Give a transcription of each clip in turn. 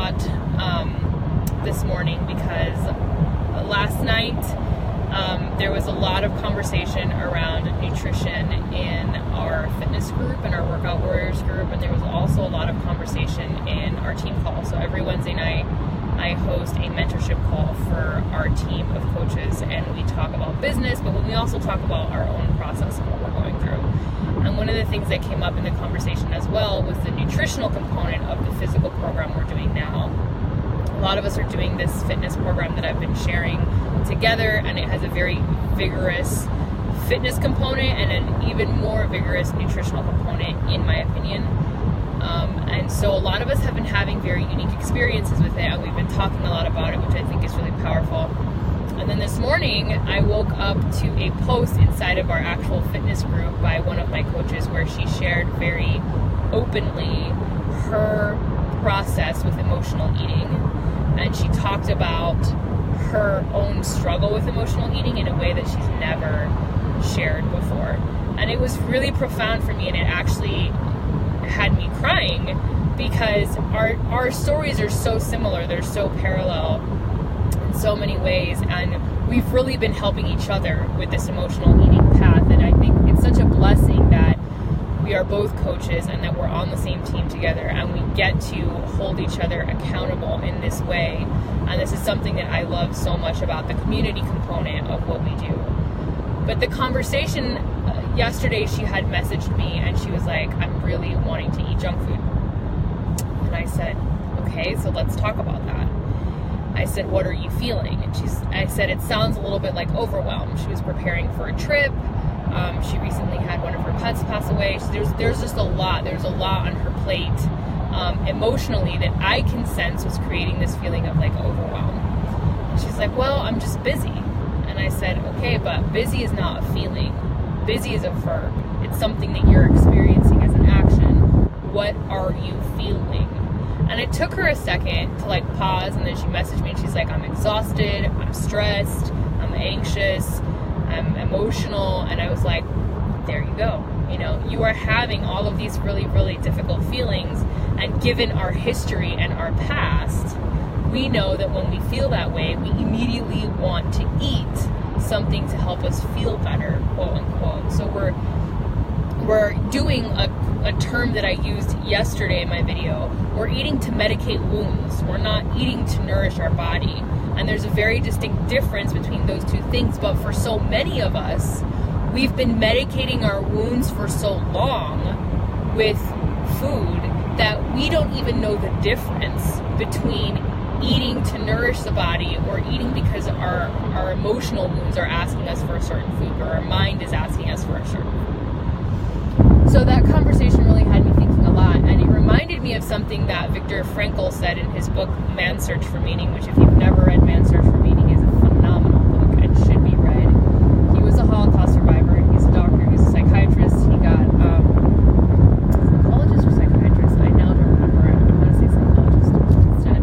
lot this morning because last night there was a lot of conversation around nutrition in our fitness group and our Workout Warriors group, and there was also a lot of conversation in our team call. So every Wednesday night I host a mentorship call for our team of coaches, and we talk about business, but we also talk about our own process and what we're going through. And one of the things that came up in the conversation as well was the nutritional component of the physical program we're doing now. A lot of us are doing this fitness program that I've been sharing together, and it has a very vigorous fitness component and an even more vigorous nutritional component, in my opinion. And so a lot of us have been having very unique experiences with it, and we've been talking a lot about it, which I think is really powerful. And then this morning, I woke up to a post inside of our actual fitness group by one of my coaches where she shared very openly her process with emotional eating. And she talked about her own struggle with emotional eating in a way that she's never shared before. And it was really profound for me, and it actually had me crying because our stories are so similar. They're so parallel in so many ways, and we've really been helping each other with this emotional eating path. And I think it's such a blessing that we are both coaches and that we're on the same team together, and we get to hold each other accountable in this way. And this is something that I love so much about the community component of what we do. But the conversation yesterday, she had messaged me and she was like, I'm really wanting to eat junk food. And I said, okay, so let's talk about that. I said, what are you feeling? And I said, it sounds a little bit like overwhelm. She was preparing for a trip. She recently had one of her pets pass away. So there's just a lot. There's a lot on her plate emotionally that I can sense was creating this feeling of like overwhelm. And she's like, well, I'm just busy. And I said, okay, but busy is not a feeling. Busy is a verb. It's something that you're experiencing as an action. What are you feeling? And it took her a second to like pause, and then she messaged me and she's like, I'm exhausted, I'm stressed, I'm anxious, I'm emotional. And I was like, there you go. You know, you are having all of these really, really difficult feelings, and given our history and our past, we know that when we feel that way, we immediately want to eat something to help us feel better, quote unquote. So we're doing a term that I used yesterday in my video. We're eating to medicate wounds. We're not eating to nourish our body. And there's a very distinct difference between those two things. But for so many of us, we've been medicating our wounds for so long with food that we don't even know the difference between eating to nourish the body or eating because our emotional wounds are asking us for a certain food, or our mind is asking us for a certain food. So that conversation really had me thinking a lot, and it reminded me of something that Viktor Frankl said in his book Man's Search for Meaning, which if you've never read Man's Search for Meaning is a phenomenal book and should be read. He was a Holocaust survivor, and he's a doctor, he's a psychiatrist. He got psychologist or psychiatrist, I now don't remember. I'm going to say psychologist instead.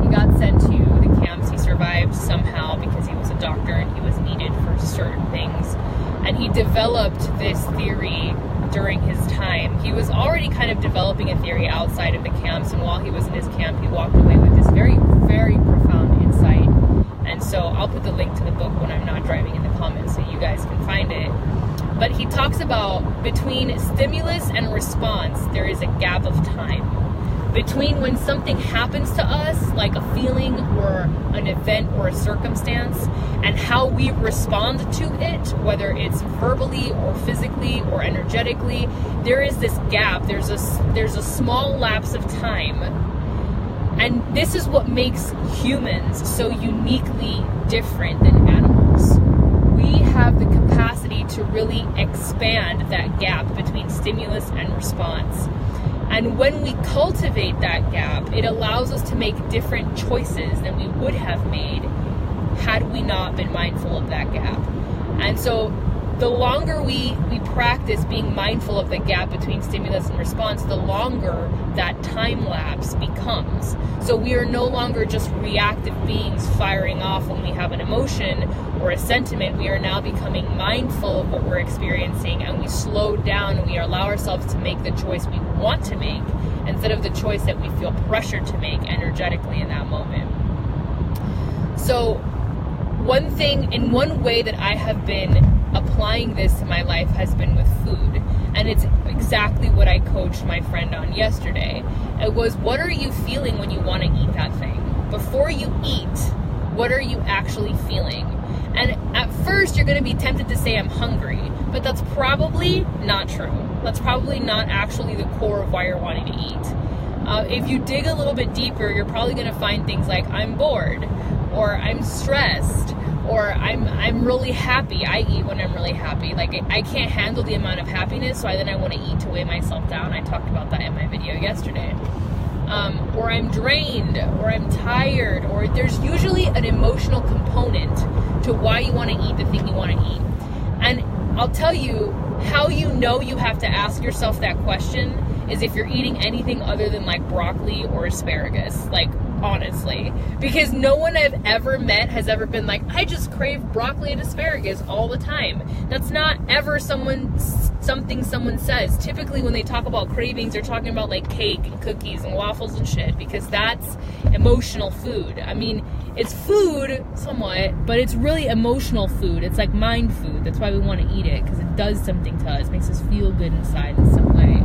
He got sent to the camps. He survived somehow because he was a doctor and he was needed for certain things. And he developed this theory during his time. He was already kind of developing a theory outside of the camps, and while he was in his camp, he walked away with this very, very profound insight. And so I'll put the link to the book when I'm not driving in the comments so you guys can find it. But he talks about between stimulus and response, there is a gap of time. Between when something happens to us, like a feeling or an event or a circumstance, and how we respond to it, whether it's verbally or physically or energetically, there is this gap. There's a small lapse of time. And this is what makes humans so uniquely different than animals. We have the capacity to really expand that gap between stimulus and response. And when we cultivate that gap, it allows us to make different choices than we would have made had we not been mindful of that gap. And so the longer we practice being mindful of the gap between stimulus and response, the longer that time lapse becomes. So we are no longer just reactive beings firing off when we have an emotion or a sentiment. We are now becoming mindful of what we're experiencing, and we slow down and we allow ourselves to make the choice we want to make instead of the choice that we feel pressured to make energetically in that moment. So one way that I have been applying this to my life has been with food. And it's exactly what I coached my friend on yesterday. It was, what are you feeling when you want to eat that thing? Before you eat, what are you actually feeling? And at first, you're going to be tempted to say, I'm hungry. But that's probably not true. That's probably not actually the core of why you're wanting to eat. If you dig a little bit deeper, you're probably going to find things like, I'm bored, or I'm stressed, or I'm really happy. I eat when I'm really happy. Like, I can't handle the amount of happiness, so then I want to eat to weigh myself down. I talked about that in my video yesterday. Or I'm drained, or I'm tired, or there's usually an emotional component to why you want to eat the thing you want to eat. And I'll tell you how you know you have to ask yourself that question is if you're eating anything other than like broccoli or asparagus. Like, honestly, because no one I've ever met has ever been like, I just crave broccoli and asparagus all the time. That's not ever something someone says. Typically when they talk about cravings, they're talking about like cake and cookies and waffles and shit, because that's emotional food. I mean, it's food somewhat, but it's really emotional food. It's like mind food. That's why we want to eat it, because it does something to us, makes us feel good inside in some way.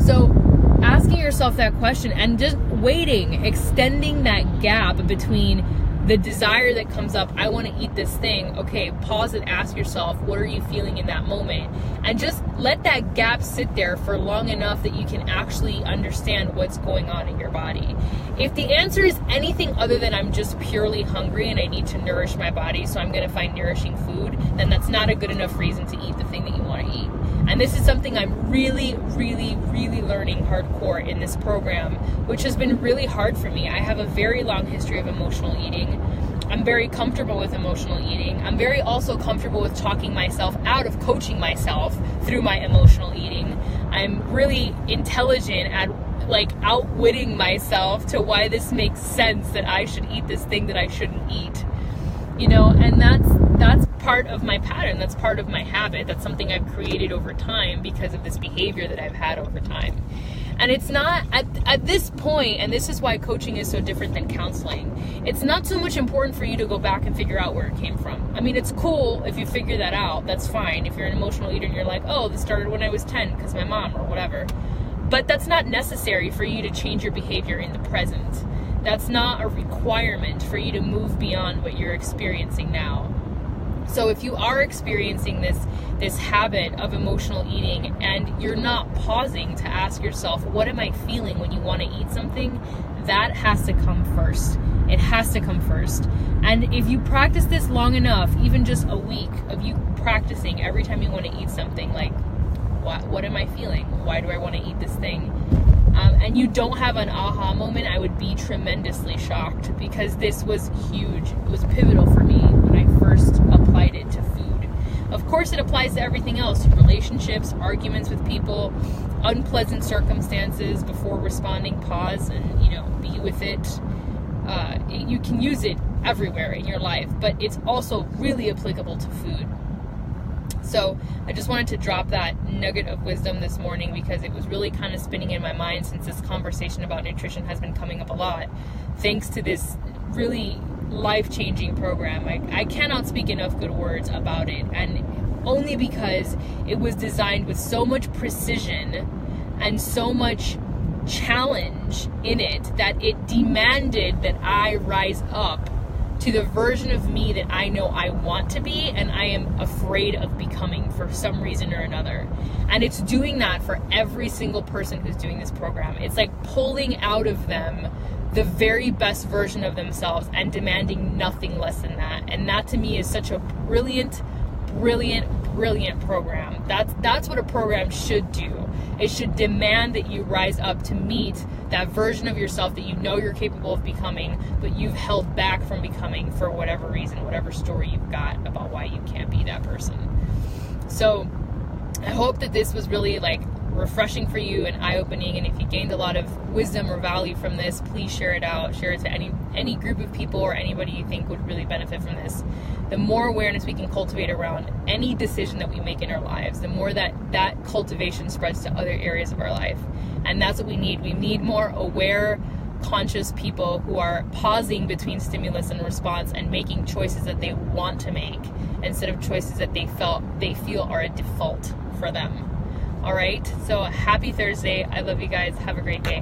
So asking yourself that question and just waiting, extending that gap between the desire that comes up, I want to eat this thing. Okay, pause and ask yourself, what are you feeling in that moment? And just let that gap sit there for long enough that you can actually understand what's going on in your body. If the answer is anything other than I'm just purely hungry and I need to nourish my body, so I'm going to find nourishing food, then that's not a good enough reason to eat the thing that you want to eat. And this is something I'm really, really, really learning hardcore in this program, which has been really hard for me. I have a very long history of emotional eating. I'm very comfortable with emotional eating. I'm very also comfortable with talking myself out of coaching myself through my emotional eating. I'm really intelligent at like outwitting myself to why this makes sense that I should eat this thing that I shouldn't eat. You know, and that's part of my pattern. That's part of my habit. That's something I've created over time because of this behavior that I've had over time. And it's not, at this point, and this is why coaching is so different than counseling, it's not so much important for you to go back and figure out where it came from. I mean, it's cool if you figure that out. That's fine. If you're an emotional eater and you're like, oh, this started when I was 10 because my mom or whatever. But that's not necessary for you to change your behavior in the present. That's not a requirement for you to move beyond what you're experiencing now. So if you are experiencing this habit of emotional eating and you're not pausing to ask yourself, what am I feeling when you want to eat something? That has to come first. It has to come first. And if you practice this long enough, even just a week of you practicing every time you want to eat something, like, what am I feeling? Why do I want to eat this thing? And you don't have an aha moment, I would be tremendously shocked, because this was huge. It was pivotal for me when I first applied it to food. Of course, it applies to everything else, relationships, arguments with people, unpleasant circumstances. Before responding, pause and, be with it. You can use it everywhere in your life, but it's also really applicable to food. So I just wanted to drop that nugget of wisdom this morning, because it was really kind of spinning in my mind since this conversation about nutrition has been coming up a lot, thanks to this really life-changing program. I cannot speak enough good words about it, and only because it was designed with so much precision and so much challenge in it that it demanded that I rise up to the version of me that I know I want to be and I am afraid of becoming for some reason or another. And it's doing that for every single person who's doing this program. It's like pulling out of them the very best version of themselves and demanding nothing less than that. And that to me is such a brilliant program. That's what a program should do. It should demand that you rise up to meet that version of yourself that you know you're capable of becoming, but you've held back from becoming for whatever reason, whatever story you've got about why you can't be that person. So I hope that this was really like refreshing for you and eye-opening, and if you gained a lot of wisdom or value from this, please share it out. Share it to any group of people or anybody you think would really benefit from this. The more awareness we can cultivate around any decision that we make in our lives, the more that cultivation spreads to other areas of our life. And that's what we need. We need more aware, conscious people who are pausing between stimulus and response and making choices that they want to make instead of choices that they feel are a default for them. All right, so happy Thursday. I love you guys. Have a great day.